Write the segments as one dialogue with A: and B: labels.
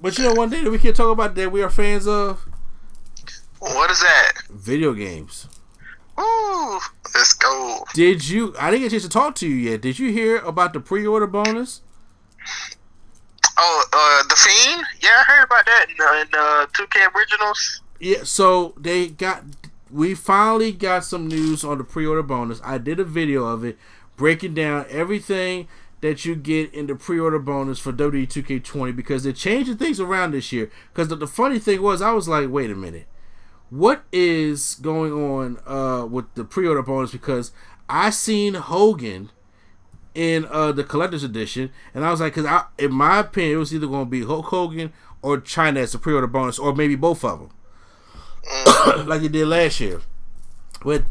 A: But you know, one day that we can talk about that we are fans of.
B: What is that?
A: Video games.
B: Ooh, let's go.
A: Did you? I didn't get a chance to talk to you yet. Did you hear about the pre-order bonus?
B: Oh, The Fiend? Yeah, I heard about that in 2K Originals.
A: Yeah, so we finally got some news on the pre-order bonus. I did a video of it breaking down everything that you get in the pre-order bonus for WWE 2K20 because they're changing things around this year. Because the funny thing was, I was like, wait a minute. What is going on with the pre-order bonus? Because I seen Hogan in the collector's edition, and I was like, because in my opinion, it was either going to be Hulk Hogan or China as a pre-order bonus, or maybe both of them, like they did last year. But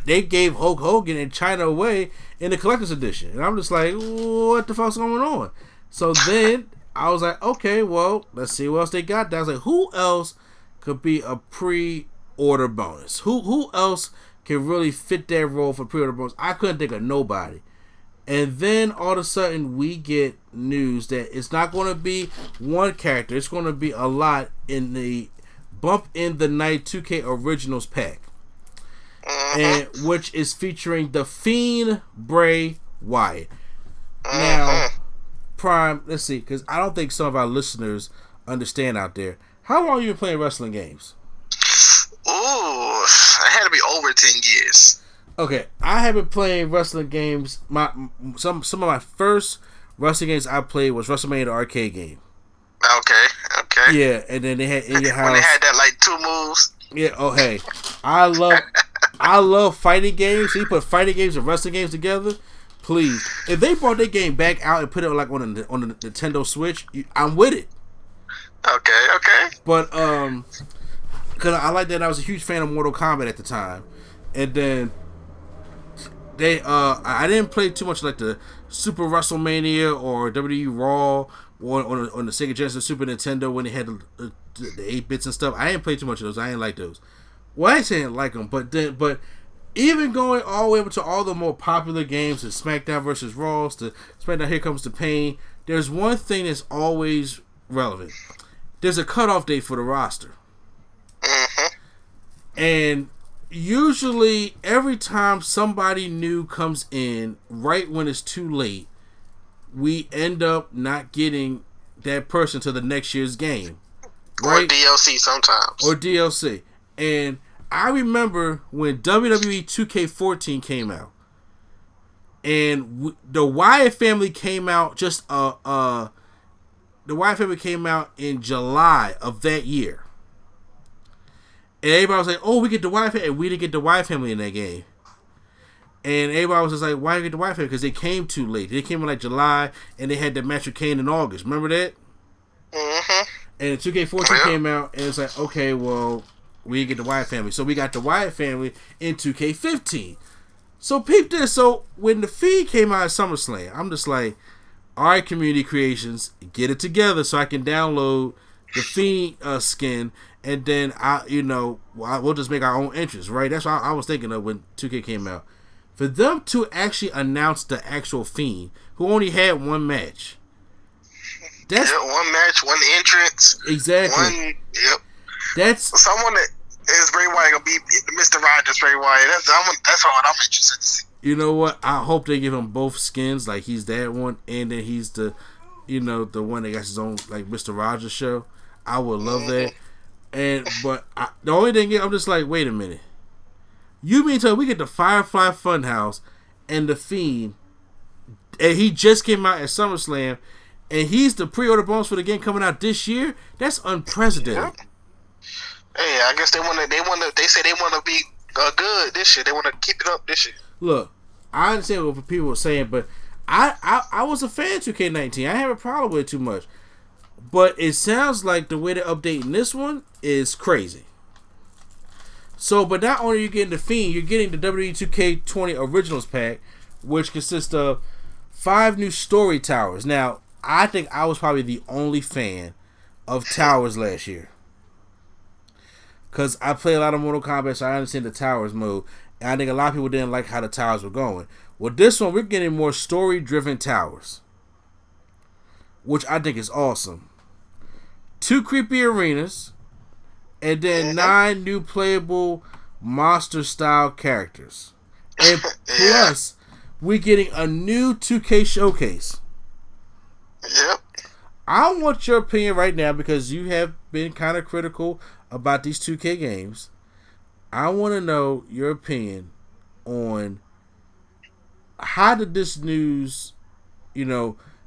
A: they gave Hulk Hogan and China away in the collector's edition, and I'm just like, what the fuck's going on? So then I was like, okay, well, let's see what else they got. I was like, who else could be a pre-order bonus? Who else can really fit that role for pre-order bonus? I couldn't think of nobody. And then all of a sudden we get news that it's not going to be one character. It's going to be a lot in the Bump in the Night 2K Originals pack. And which is featuring the Fiend Bray Wyatt. Now, Prime, let's see, because I don't think some of our listeners understand out there. How long have you been playing wrestling games?
B: Ooh, I had to be over 10 years.
A: Okay, I have been playing wrestling games. Some of my first wrestling games I played was WrestleMania the arcade game. Okay. Yeah, and then they had In Your House.
B: When they had that like 2 moves.
A: Yeah. Oh, hey, I love fighting games. So you put fighting games and wrestling games together. Please, if they brought their game back out and put it like on the Nintendo Switch, I'm with it.
B: Okay.
A: But because I like that, I was a huge fan of Mortal Kombat at the time, and then I didn't play too much like the Super WrestleMania or WWE Raw or on the Sega Genesis Super Nintendo when they had the 8-bits and stuff. I didn't play too much of those. I didn't like those. Well, I didn't like them, but even going all the way up to all the more popular games, the SmackDown versus Raw, the SmackDown Here Comes the Pain, there's one thing that's always relevant. There's a cutoff date for the roster. And usually every time somebody new comes in, right when it's too late, we end up not getting that person to the next year's game. Right?
B: Or DLC sometimes.
A: And I remember when WWE 2K14 came out, and the Wyatt family came out the Wyatt family came out in July of that year. And everybody was like, oh, we get the Wyatt family, and we didn't get the Wyatt family in that game. And everybody was just like, why did you get the Wyatt family? Because they came too late. They came in like July, and they had the match with Kane in August. Remember that? And 2K14 came out, and it's like, okay, well, we didn't get the Wyatt family. So we got the Wyatt family in 2K15. So peep this. So when the feed came out at SummerSlam, I'm just like, all right, Community Creations, get it together so I can download the Fiend skin, and then we'll just make our own entrance, right? That's what I was thinking of when 2K came out. For them to actually announce the actual Fiend, who only had one match.
B: That's one match, one entrance.
A: Exactly. That's
B: someone that is Bray Wyatt gonna be Mr. Rogers. Bray Wyatt. That's what I'm interested to see.
A: You know what? I hope they give him both skins. Like he's that one, and then he's the one that got his own like Mr. Rogers show. I would love that. But the only thing is, I'm just like, wait a minute. You mean to tell me we get the Firefly Funhouse and the Fiend, and he just came out at SummerSlam, and he's the pre-order bonus for the game coming out this year? That's unprecedented.
B: Yeah. Hey, I guess they say they want to be good this year. They want to keep it up this year.
A: Look, I understand what people were saying, but I was a fan of 2K19. I have a problem with it too much. But it sounds like the way they're updating this one is crazy. So, but not only are you getting the Fiend, you're getting the WWE 2K20 Originals pack, which consists of 5 new story towers. Now, I think I was probably the only fan of towers last year. Because I play a lot of Mortal Kombat, so I understand the towers mode. And I think a lot of people didn't like how the towers were going. Well, this one, we're getting more story-driven towers, which I think is awesome. 2 creepy arenas, and then 9 new playable monster-style characters. And plus, we're getting a new 2K showcase.
B: Yep.
A: I want your opinion right now because you have been kind of critical about these 2K games. I want to know your opinion on how did this news,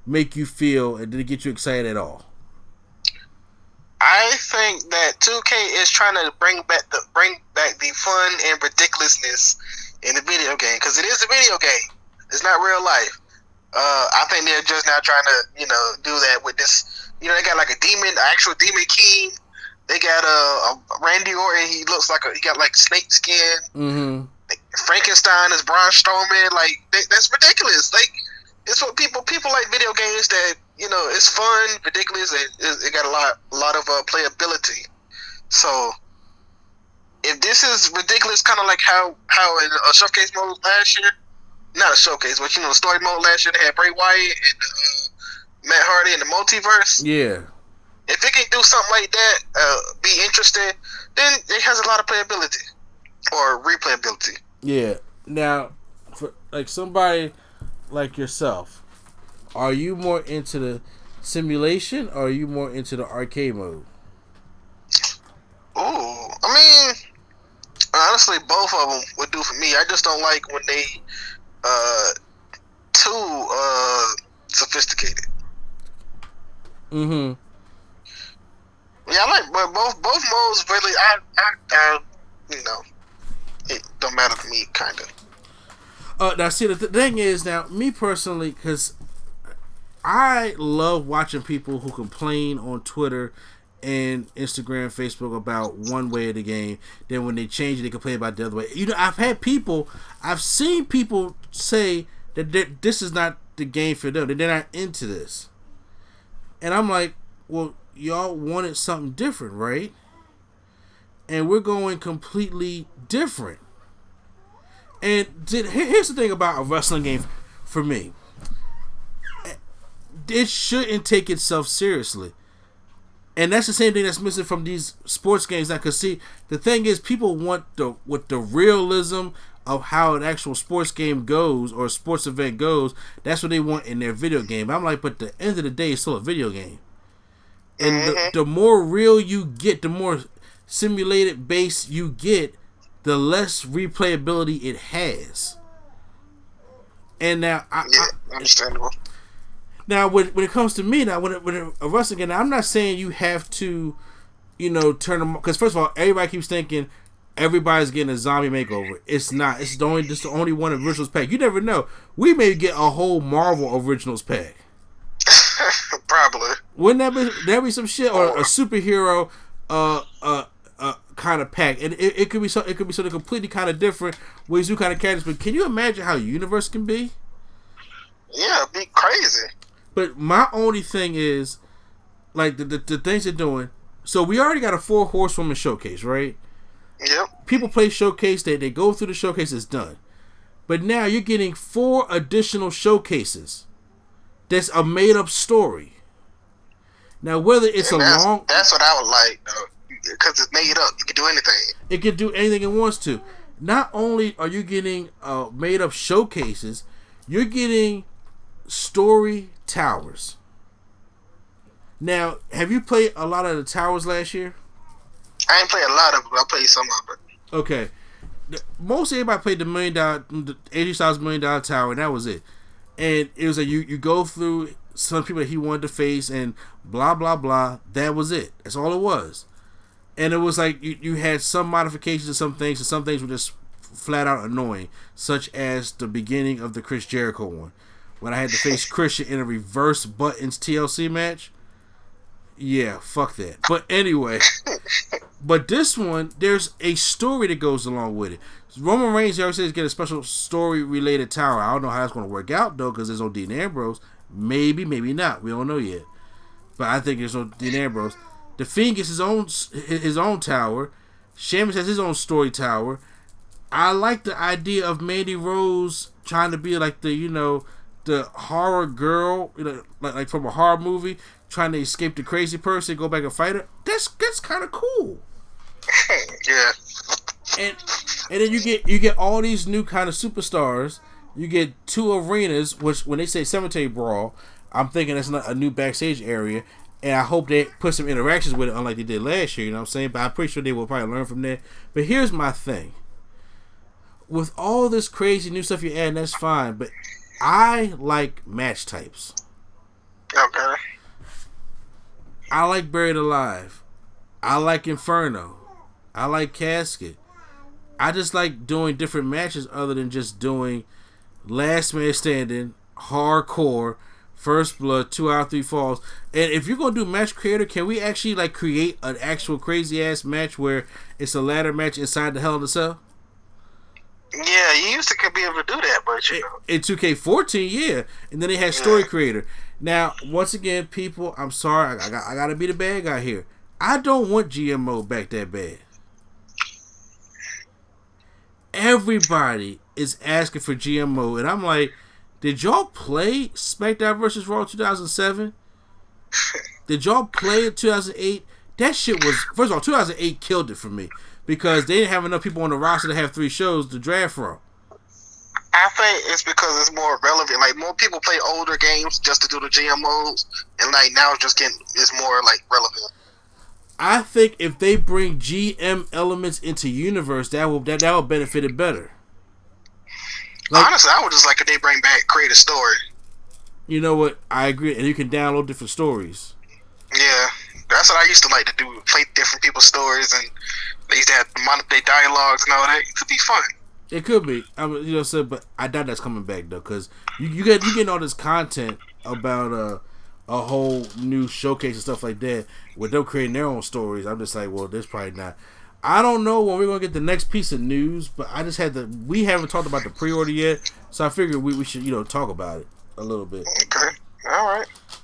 A: make you feel, and did it get you excited at all?
B: I think that 2K is trying to bring back the fun and ridiculousness in the video game, because it is a video game. It's not real life. I think they're just now trying to, do that with this. They got like actual demon king. They got a Randy Orton. He looks like he got like snake skin. Mm-hmm. Frankenstein is Braun Strowman. Like that's ridiculous. Like it's what people like video games that it's fun, ridiculous, and it got a lot of playability. So if this is ridiculous, kind of like how in a showcase mode last year, not a showcase, but story mode last year, they had Bray Wyatt and Matt Hardy in the multiverse.
A: Yeah.
B: If it can do something like that, be interesting, then it has a lot of playability or replayability.
A: Yeah. Now, for like somebody like yourself, are you more into the simulation or are you more into the arcade mode?
B: Ooh, I mean, honestly, both of them would do for me. I just don't like when they too sophisticated. Mm-hmm. Yeah, I like, but both modes really. I it don't matter to me, kind of.
A: Now, see, the thing is, now, me personally, because I love watching people who complain on Twitter and Instagram, Facebook about one way of the game. Then when they change it, they complain about the other way. I've seen people say that this is not the game for them. That they're not into this. And I'm like, well, y'all wanted something different, right? And we're going completely different. And here's the thing about a wrestling game for me. It shouldn't take itself seriously. And that's the same thing that's missing from these sports games. I could see the thing is people want the realism of how an actual sports game goes or a sports event goes. That's what they want in their video game. I'm like, but at the end of the day, it's still a video game. And the more real you get, the more simulated base you get, the less replayability it has. And now,
B: understandable.
A: Now, when it comes to me, now when a wrestling game, I'm not saying you have to, turn them, because first of all, everybody keeps thinking everybody's getting a zombie makeover. It's not. It's the only one originals pack. You never know. We may get a whole Marvel originals pack.
B: Probably.
A: Wouldn't that be some shit, or a superhero kind of pack? And it could be something completely kind of different with new kind of characters. But can you imagine how universe can be?
B: Yeah, it'd be crazy.
A: But my only thing is, like the things they're doing. So we already got a 4 horsewoman showcase, right?
B: Yep.
A: People play showcase. They go through the showcase. It's done. But now you're getting 4 additional showcases. That's a made up story. Now whether it's
B: that's what I would like, though, because it's made up. You can do anything.
A: It can do anything it wants to. Not only are you getting made up showcases, you're getting story towers. Now, have you played a lot of the towers last year?
B: I ain't played a lot of them. I played some of it.
A: Okay. Most everybody played the AJ Styles $1 million tower, and that was it. And it was like you go through some people that he wanted to face, and blah blah blah. That was it. That's all it was. And it was like you had some modifications of some things, and some things were just flat out annoying, such as the beginning of the Chris Jericho one, when I had to face Christian in a reverse buttons TLC match. Yeah, fuck that. But anyway, but this one, there's a story that goes along with it. Roman Reigns always says get a special story related tower. I don't know how that's going to work out though, because there's no Dean Ambrose. Maybe not. We don't know yet. But I think there's no Dean Ambrose. The Fiend gets his own tower. Sheamus has his own story tower. I like the idea of Mandy Rose trying to be like the the horror girl, like from a horror movie, trying to escape the crazy person, go back and fight her. That's kind of cool.
B: Yeah.
A: And then you get all these new kind of superstars. You get 2 arenas, which when they say cemetery brawl, I'm thinking that's not a new backstage area. And I hope they put some interactions with it, unlike they did last year. You know what I'm saying? But I'm pretty sure they will probably learn from that. But here's my thing: with all this crazy new stuff you're adding, that's fine. But I like match types.
B: Okay.
A: I like Buried Alive. I like Inferno. I like Casket. I just like doing different matches other than just doing last man standing, hardcore, first blood, 2 out of 3 falls. And if you're gonna do match creator, can we actually like create an actual crazy ass match where it's a ladder match inside the Hell in a Cell?
B: Yeah, you used to be able to do that, but
A: in 2K14, yeah. And then they had story creator. Now, once again, people, I'm sorry, I gotta be the bad guy here. I don't want GMO back that bad. Everybody is asking for GMO, and I'm like, did y'all play SmackDown vs. Raw 2007? Did y'all play it 2008? That shit was, first of all, 2008 killed it for me because they didn't have enough people on the roster to have 3 shows to draft from.
B: I think it's because it's more relevant. Like, more people play older games just to do the GMOs, and like now it's more like relevant.
A: I think if they bring GM elements into Universe, that will benefit it better.
B: Like, honestly, I would just like if they bring back create a story.
A: You know what? I agree, and you can download different stories.
B: Yeah, that's what I used to like to do. Play different people's stories, and they used to have their dialogues and all that. It could be fun.
A: It could be. I mean, you know, but I doubt that's coming back though, because you getting all this content about a whole new showcase and stuff like that, with them creating their own stories. I'm just like, well, this probably not. I don't know when we're gonna get the next piece of news, but I just we haven't talked about the pre-order yet, so I figured we should talk about it a little bit.
B: Okay, all right.